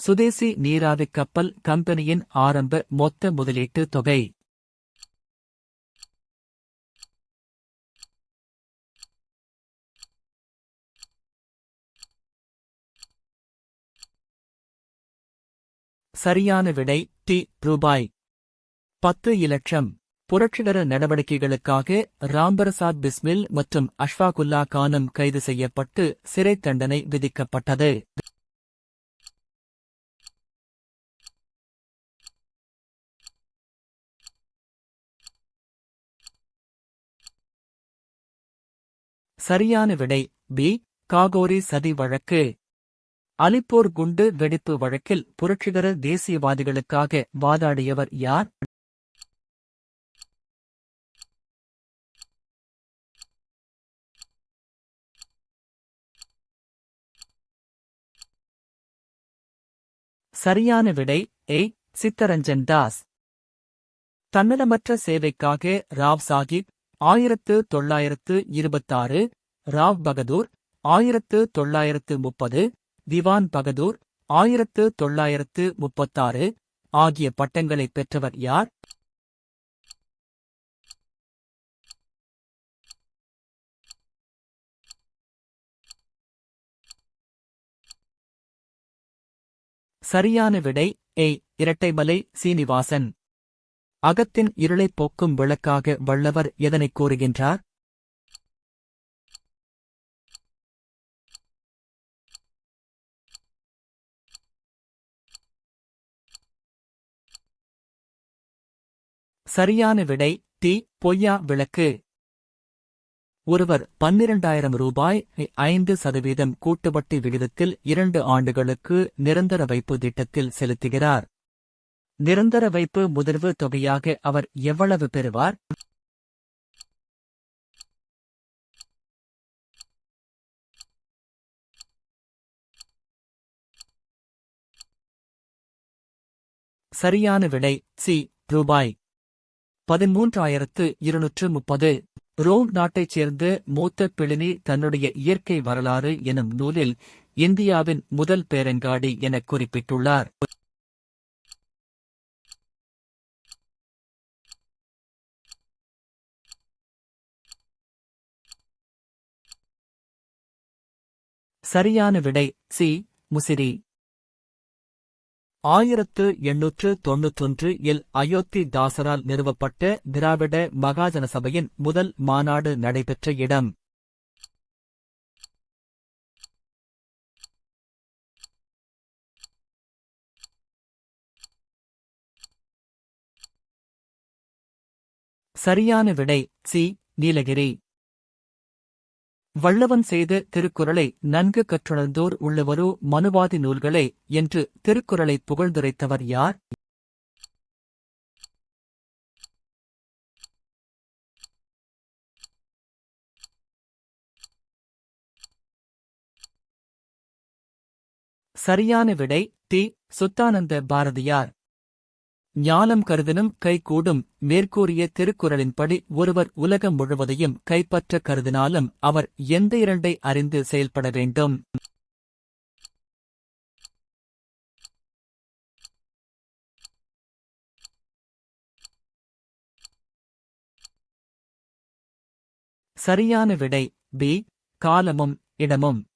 சுதேசி நீராவிக் கப்பல் கம்பெனியின் ஆரம்ப மொத்த முதலீட்டு தொகை. சரியான விடை டி. ரூபாய் 10,00,000. புரட்சிகர நடவடிக்கைகளுக்காக ராம்பிரசாத் பிஸ்மில் மற்றும் அஷ்ஃபாகுல்லா கானும் கைது செய்யப்பட்டு சிறைத் தண்டனை விதிக்கப்பட்டது. சரியான விடை பி. காகோரி சதி வழக்கு. அலிப்பூர் குண்டு வெடிப்பு வழக்கில் புரட்சிகர தேசியவாதிகளுக்காக வாதாடியவர் யார்? சரியான விடை ஏ. சித்தரஞ்சன் தாஸ். தன்னலமற்ற சேவைக்காக ராவ் சாகிப் 1926, ராவ் பகதூர் 1930, திவான் பகதூர் 1936 ஆகிய பட்டங்களைப் பெற்றவர் யார்? சரியான விடை ஏ. இரட்டைமலை சீனிவாசன். அகத்தின் இருளைப் போக்கும் விளக்காக வள்ளுவர் எதனைக் கூறுகின்றார்? சரியான விடை டி. பொய்யா விளக்கு. ஒருவர் 12,000 ரூபாய் 5% கூட்டுவட்டி விகிதத்தில் 2 ஆண்டுகளுக்கு நிரந்தர வைப்பு திட்டத்தில் செலுத்துகிறார். நிரந்தர வைப்பு முதிர்வு தொகையாக அவர் எவ்வளவு பெறுவார்? சரியான விடை சி. ரூபாய் 13,230. ரோம் நாட்டைச் சேர்ந்த மூத்த பிளினி தன்னுடைய இயற்கை வரலாறு எனும் நூலில் இந்தியாவின் முதல் பேரங்காடி எனக் குறிப்பிட்டுள்ளார். சரியான விடை சி. முசிறி. 1891 இல் அயோத்தி தாசரால் நிறுவப்பட்ட திராவிட மகாஜன சபையின் முதல் மாநாடு நடைபெற்ற இடம். சரியான விடை சி. நீலகிரி. வள்ளுவன் செய்த திருக்குறளை நன்கு கற்றுணர்ந்தோர் உள்ளவரோ மனுவாதி நூல்களே என்று திருக்குறளை புகழ்ந்துரைத்தவர் யார்? சரியான விடை டி. சுத்தானந்த பாரதியார். ஞானம் கருதினும் கைகூடும் மேற்கூறிய திருக்குறளின்படி ஒருவர் உலகம் முழுவதையும் கைப்பற்ற கருதினாலும் அவர் எந்த 2ஐ அறிந்து செயல்பட வேண்டும்? சரியான விடை பி. காலமும் இடமும்.